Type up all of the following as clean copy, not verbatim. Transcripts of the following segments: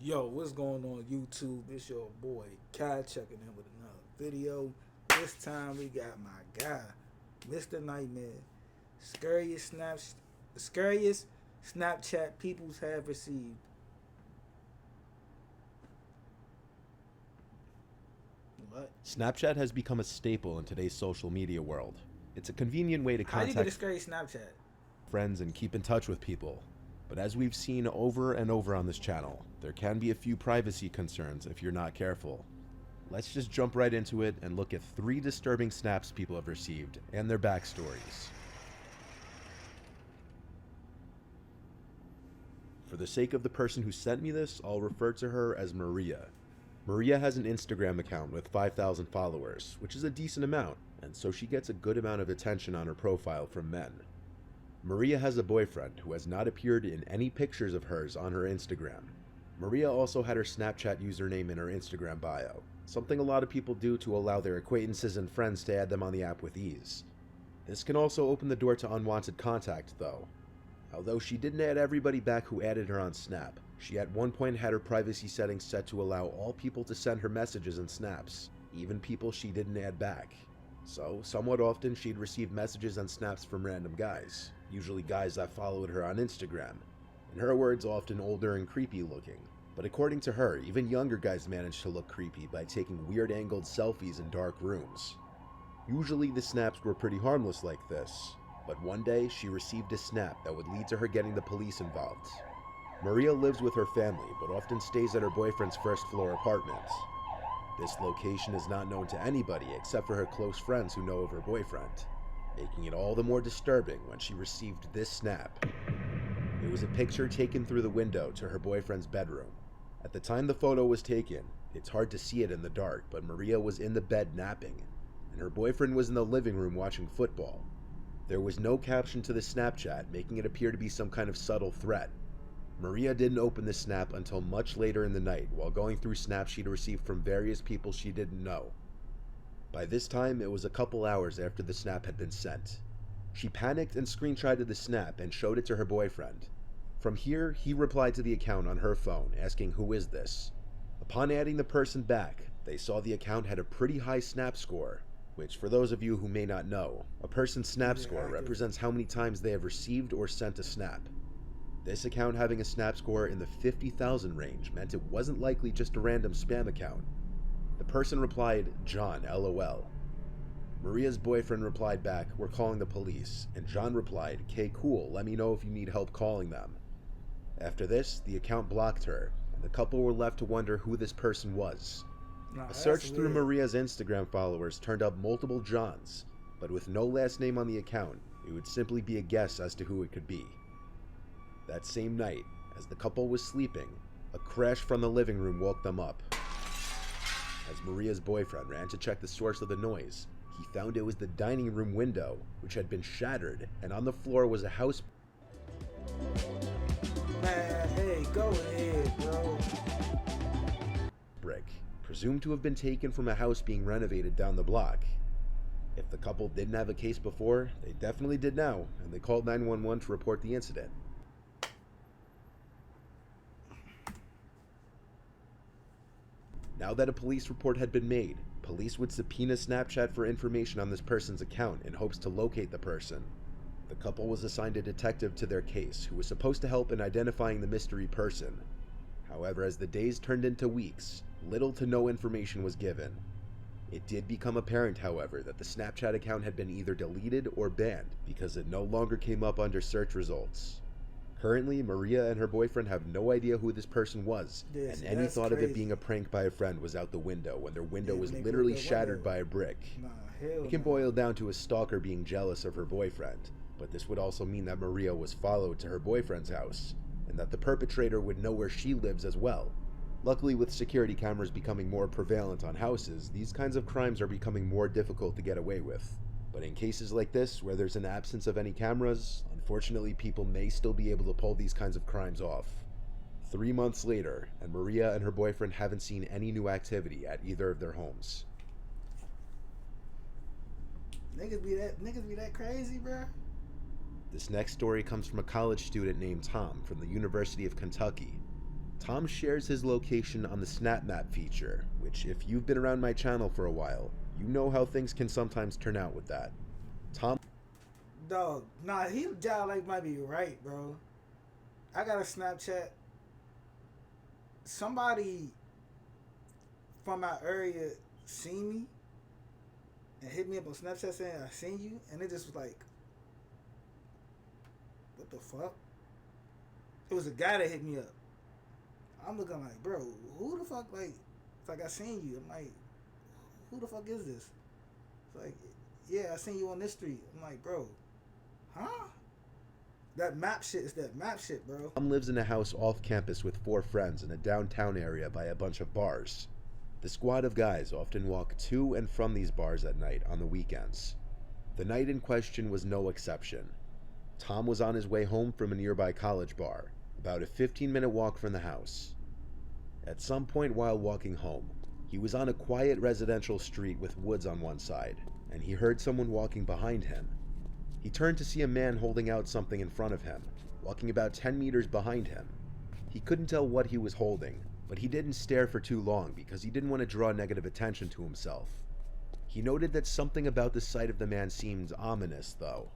Yo, what's going on YouTube? It's your boy Kai checking in with another video. This time we got my guy, Mr. Nightmare. Scariest snaps, scariest Snapchat peoples have received. What? Snapchat has become a staple in today's social media world. It's a convenient way to How do you get a contact scary Snapchat? friends and keep in touch with people. But as we've seen over and over on this channel, there can be a few privacy concerns if you're not careful. Let's just jump right into it and look at 3 disturbing snaps people have received and their backstories. For the sake of the person who sent me this, I'll refer to her as Maria. Maria has an Instagram account with 5,000 followers, which is a decent amount, and so she gets a good amount of attention on her profile from men. Maria has a boyfriend who has not appeared in any pictures of hers on her Instagram. Maria also had her Snapchat username in her Instagram bio, something a lot of people do to allow their acquaintances and friends to add them on the app with ease. This can also open the door to unwanted contact though. Although she didn't add everybody back who added her on Snap, she at one point had her privacy settings set to allow all people to send her messages and snaps, even people she didn't add back. So, somewhat often she'd receive messages and snaps from random guys, usually guys that followed her on Instagram. In her words, often older and creepy looking. But according to her, even younger guys managed to look creepy by taking weird angled selfies in dark rooms. Usually the snaps were pretty harmless like this, but one day she received a snap that would lead to her getting the police involved. Maria lives with her family, but often stays at her boyfriend's first floor apartment. This location is not known to anybody except for her close friends who know of her boyfriend, making it all the more disturbing when she received this snap. It was a picture taken through the window to her boyfriend's bedroom. At the time the photo was taken, it's hard to see it in the dark, but Maria was in the bed napping, and her boyfriend was in the living room watching football. There was no caption to the Snapchat, making it appear to be some kind of subtle threat. Maria didn't open the snap until much later in the night while going through snaps she'd received from various people she didn't know. By this time, it was a couple hours after the snap had been sent. She panicked and screenshotted the snap and showed it to her boyfriend. From here, he replied to the account on her phone, asking who is this. Upon adding the person back, they saw the account had a pretty high snap score, which for those of you who may not know, a person's snap score represents how many times they have received or sent a snap. This account having a snap score in the 50,000 range meant it wasn't likely just a random spam account. The person replied, John, LOL. Maria's boyfriend replied back, we're calling the police, and John replied, "K cool, let me know if you need help calling them." After this, the account blocked her, and the couple were left to wonder who this person was. Nah, A that's search through weird. Maria's Instagram followers turned up multiple Johns, but with no last name on the account, it would simply be a guess as to who it could be. That same night, as the couple was sleeping, a crash from the living room woke them up. As Maria's boyfriend ran to check the source of the noise, he found it was the dining room window, which had been shattered, and on the floor was a house Man, hey, go ahead, bro. brick, presumed to have been taken from a house being renovated down the block. If the couple didn't have a case before, they definitely did now, and they called 911 to report the incident. Now that a police report had been made, police would subpoena Snapchat for information on this person's account in hopes to locate the person. The couple was assigned a detective to their case who was supposed to help in identifying the mystery person. However, as the days turned into weeks, little to no information was given. It did become apparent, however, that the Snapchat account had been either deleted or banned because it no longer came up under search results. Currently, Maria and her boyfriend have no idea who this person was, Yes, and any that's thought of it crazy. being a prank by a friend was out the window when their window Yeah, was when they literally broke that shattered window. by a brick. Nah, hell It can no. boil down to a stalker being jealous of her boyfriend, but this would also mean that Maria was followed to her boyfriend's house, and that the perpetrator would know where she lives as well. Luckily, with security cameras becoming more prevalent on houses, these kinds of crimes are becoming more difficult to get away with. But in cases like this, where there's an absence of any cameras, unfortunately people may still be able to pull these kinds of crimes off. 3 months later, and Maria and her boyfriend haven't seen any new activity at either of their homes. Niggas be that crazy, bro. This next story comes from a college student named Tom from the University of Kentucky. Tom shares his location on the Snap Map feature, which if you've been around my channel for a while, you know how things can sometimes turn out with that. Tom... Dog, nah, he like might be right, bro. I got a Snapchat. Somebody from my area seen me and hit me up on Snapchat saying I seen you, and it just was like, what the fuck? It was a guy that hit me up. I'm looking like, bro, who the fuck, like, it's like I seen you. I'm like, who the fuck is this? It's like, yeah, I seen you on this street. I'm like, bro, huh? That map shit is that map shit, bro. Tom lives in a house off campus with 4 friends in a downtown area by a bunch of bars. The squad of guys often walk to and from these bars at night on the weekends. The night in question was no exception. Tom was on his way home from a nearby college bar, about a 15-minute walk from the house. At some point while walking home, he was on a quiet residential street with woods on one side, and he heard someone walking behind him. He turned to see a man holding out something in front of him, walking about 10 meters behind him. He couldn't tell what he was holding, but he didn't stare for too long because he didn't want to draw negative attention to himself. He noted that something about the sight of the man seemed ominous, though.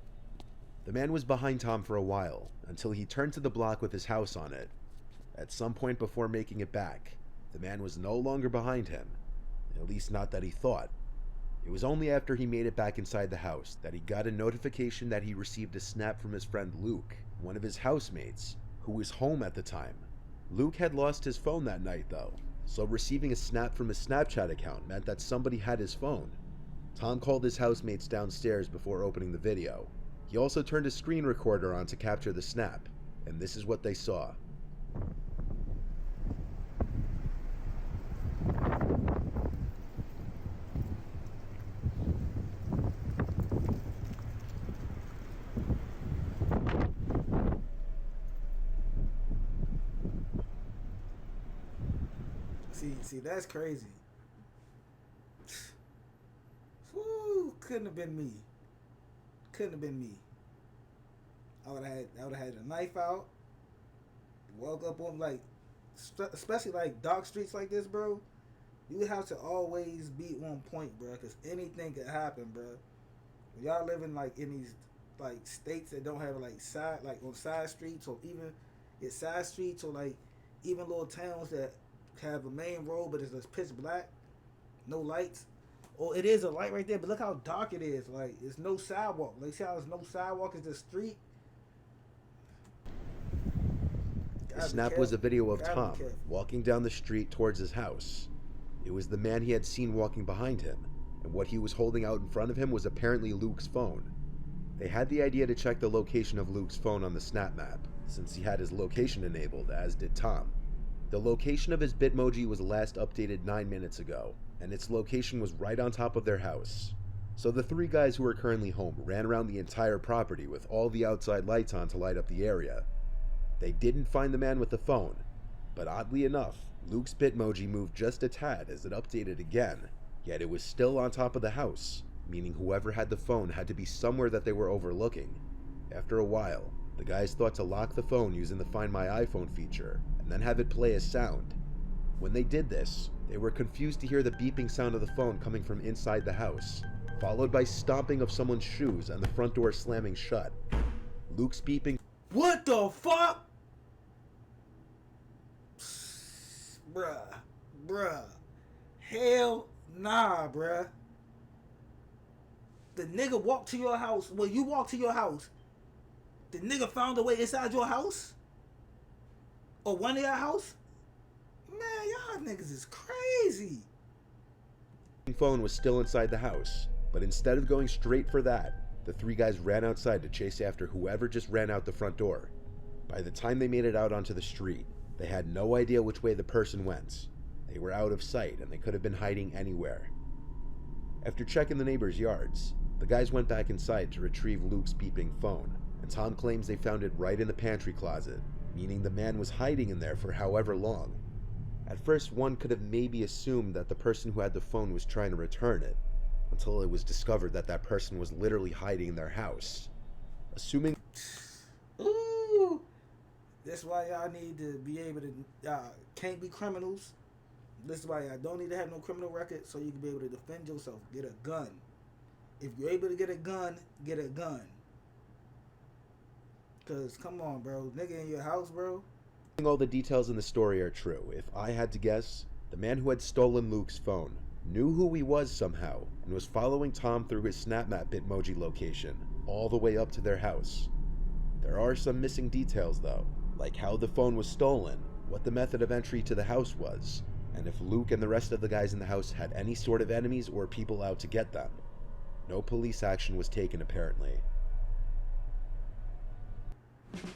The man was behind Tom for a while, until he turned to the block with his house on it. At some point before making it back, the man was no longer behind him, at least not that he thought. It was only after he made it back inside the house that he got a notification that he received a snap from his friend Luke, one of his housemates, who was home at the time. Luke had lost his phone that night though, so receiving a snap from his Snapchat account meant that somebody had his phone. Tom called his housemates downstairs before opening the video. He also turned a screen recorder on to capture the snap, and this is what they saw. See, that's crazy. Woo, couldn't have been me. Couldn't have been me. I would have had a knife out. Woke up on like, especially like dark streets like this, bro. You have to always be on point, bro, because anything could happen, bro. When y'all living like in these like states that don't have like side, like on side streets, or even it's side streets, or like even little towns that have a main road but it's just pitch black, no lights, or it is a light right there, but look how dark it is. Like it's no sidewalk. Like see how there's no sidewalk, it's just street. The snap was a video of Tom walking down the street towards his house. It was the man he had seen walking behind him, and what he was holding out in front of him was apparently Luke's phone. They had the idea to check the location of Luke's phone on the snap map, since he had his location enabled, as did Tom. The location of his Bitmoji was last updated 9 minutes ago, and its location was right on top of their house. So the 3 guys who were currently home ran around the entire property with all the outside lights on to light up the area. They didn't find the man with the phone, but oddly enough, Luke's Bitmoji moved just a tad as it updated again, yet it was still on top of the house, meaning whoever had the phone had to be somewhere that they were overlooking. After a while, the guys thought to lock the phone using the Find My iPhone feature, and then have it play a sound. When they did this, they were confused to hear the beeping sound of the phone coming from inside the house, followed by stomping of someone's shoes and the front door slamming shut. Luke's beeping... What the fuck? Bruh. Hell nah, bruh. The nigga walked to your house. Well, you walked to your house. The nigga found a way inside your house? Or one of your house? Man, y'all niggas is crazy. Phone was still inside the house, but instead of going straight for that, the 3 guys ran outside to chase after whoever just ran out the front door. By the time they made it out onto the street, they had no idea which way the person went. They were out of sight and they could have been hiding anywhere. After checking the neighbors' yards, the guys went back inside to retrieve Luke's beeping phone, and Tom claims they found it right in the pantry closet, meaning the man was hiding in there for however long. At first, one could have maybe assumed that the person who had the phone was trying to return it, until it was discovered that that person was literally hiding in their house. Assuming... Ooh! That's why y'all need to be able to can't be criminals. This is why y'all don't need to have no criminal record so you can be able to defend yourself. Get a gun. If you're able to get a gun, get a gun. Cause come on, bro, nigga in your house, bro. All the details in the story are true. If I had to guess, the man who had stolen Luke's phone knew who he was somehow and was following Tom through his SnapMap Bitmoji location all the way up to their house. There are some missing details though, like how the phone was stolen, what the method of entry to the house was, and if Luke and the rest of the guys in the house had any sort of enemies or people out to get them. No police action was taken apparently.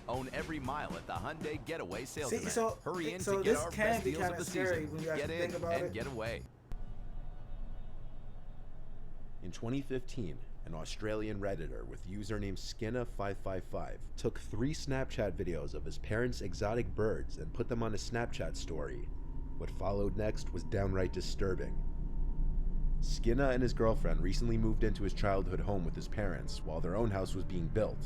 Own every mile at the Hyundai Getaway Sales Event. So, Hurry in so to get this our can best be deals kind of of the scary season. when you Get actually in think about and it. get away. In 2015, an Australian Redditor with username Skinna555 took 3 Snapchat videos of his parents' exotic birds and put them on a Snapchat story. What followed next was downright disturbing. Skinna and his girlfriend recently moved into his childhood home with his parents while their own house was being built.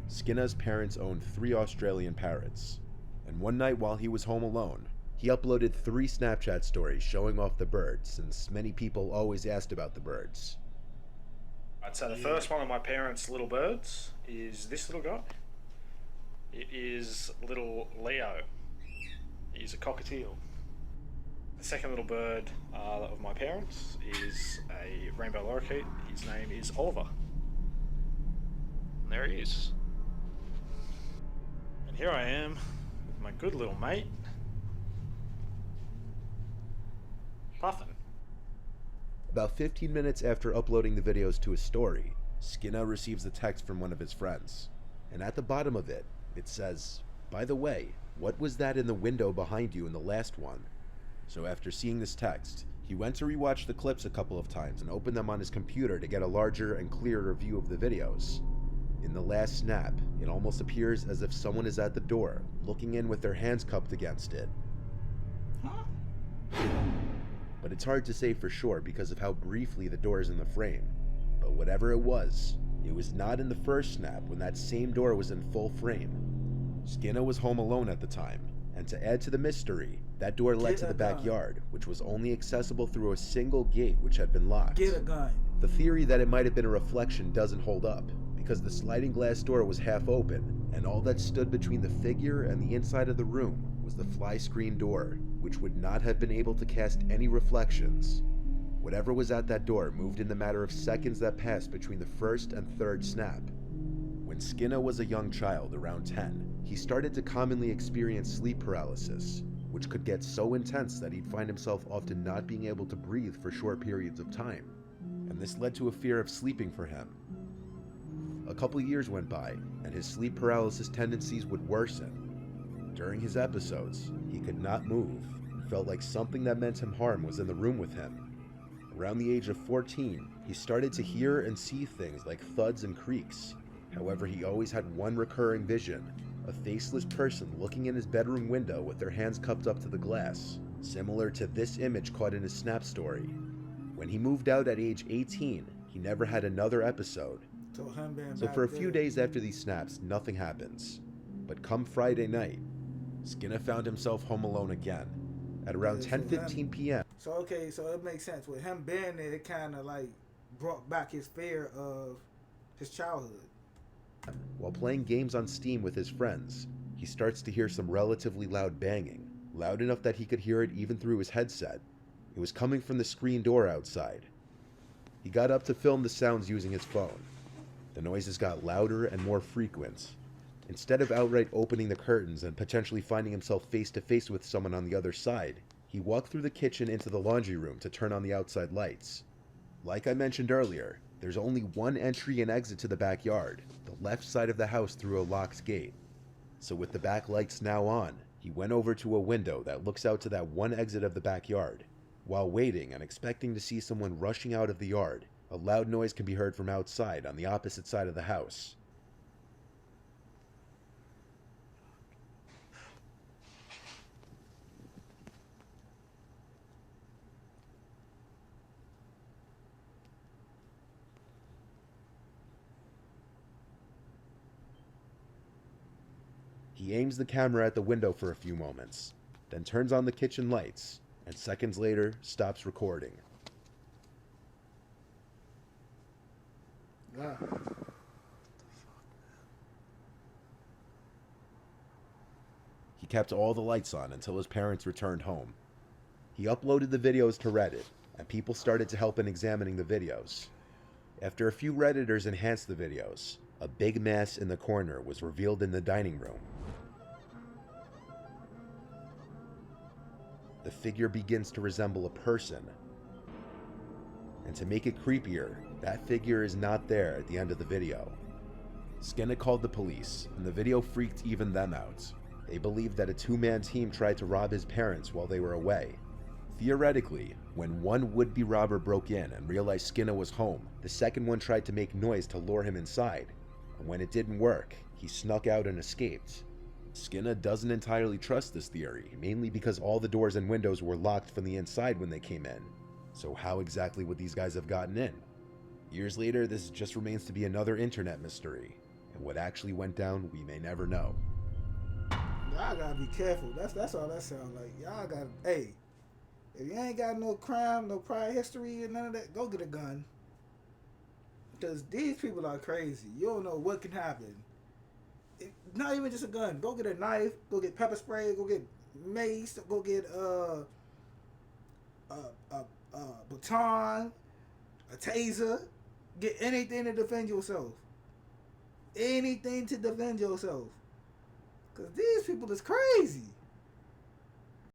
Skinna's parents owned 3 Australian parrots, and one night while he was home alone, he uploaded 3 Snapchat stories showing off the birds, since many people always asked about the birds. Right, so the first one of my parents' little birds is this little guy. It is little Leo. He's a cockatiel. The second little bird of my parents is a rainbow lorikeet. His name is Oliver. And there he is. And here I am with my good little mate, Puffin. About 15 minutes after uploading the videos to his story, Skinna receives a text from one of his friends. And at the bottom of it, it says, "By the way, what was that in the window behind you in the last one?" So after seeing this text, he went to rewatch the clips a couple of times and opened them on his computer to get a larger and clearer view of the videos. In the last snap, it almost appears as if someone is at the door, looking in with their hands cupped against it. But it's hard to say for sure because of how briefly the door is in the frame. But whatever it was not in the first snap when that same door was in full frame. Skinna was home alone at the time, and to add to the mystery, that door led to the backyard, which was only accessible through a single gate which had been locked. Get a gun. The theory that it might have been a reflection doesn't hold up, because the sliding glass door was half open, and all that stood between the figure and the inside of the room was the fly screen door, which would not have been able to cast any reflections. Whatever was at that door moved in the matter of seconds that passed between the first and third snap. When Skinna was a young child, around 10, he started to commonly experience sleep paralysis, which could get so intense that he'd find himself often not being able to breathe for short periods of time, and this led to a fear of sleeping for him. A couple years went by, and his sleep paralysis tendencies would worsen. During his episodes, he could not move, and felt like something that meant him harm was in the room with him. Around the age of 14, he started to hear and see things like thuds and creaks. However, he always had one recurring vision, a faceless person looking in his bedroom window with their hands cupped up to the glass, similar to this image caught in his Snap story. When he moved out at age 18, he never had another episode. So for a few days after these snaps, nothing happens. But come Friday night, Skinna found himself home alone again, at around 10:15 p.m. So it makes sense. With him being there, it kind of like brought back his fear of his childhood. While playing games on Steam with his friends, he starts to hear some relatively loud banging, loud enough that he could hear it even through his headset. It was coming from the screen door outside. He got up to film the sounds using his phone. The noises got louder and more frequent. Instead of outright opening the curtains and potentially finding himself face to face with someone on the other side, he walked through the kitchen into the laundry room to turn on the outside lights. Like I mentioned earlier, there's only one entry and exit to the backyard, the left side of the house through a locked gate. So with the back lights now on, he went over to a window that looks out to that one exit of the backyard. While waiting and expecting to see someone rushing out of the yard, a loud noise can be heard from outside on the opposite side of the house. He He aims the camera at the window for a few moments, then turns on the kitchen lights, and seconds later stops recording. Yeah. He kept all the lights on until his parents returned home. He uploaded the videos to Reddit, and people started to help in examining the videos. After a few Redditors enhanced the videos, a big mess in the corner was revealed in the dining room. The figure begins to resemble a person. And to make it creepier, that figure is not there at the end of the video. Skinner called the police, and the video freaked even them out. They believed that a two-man team tried to rob his parents while they were away. Theoretically, when one would-be robber broke in and realized Skinner was home, the second one tried to make noise to lure him inside. And when it didn't work, he snuck out and escaped. Skinner doesn't entirely trust this theory, mainly because all the doors and windows were locked from the inside when they came in. So how exactly would these guys have gotten in? Years later, this just remains to be another internet mystery, and what actually went down, we may never know. Y'all gotta be careful. That's all that sounds like. Y'all gotta, hey, if you ain't got no crime, no prior history, and none of that, go get a gun. Because these people are crazy. You don't know what can happen. Not even just a gun. Go get a knife. Go get pepper spray. Go get mace. Go get a baton, a taser. Get anything to defend yourself. Anything to defend yourself. Because these people is crazy.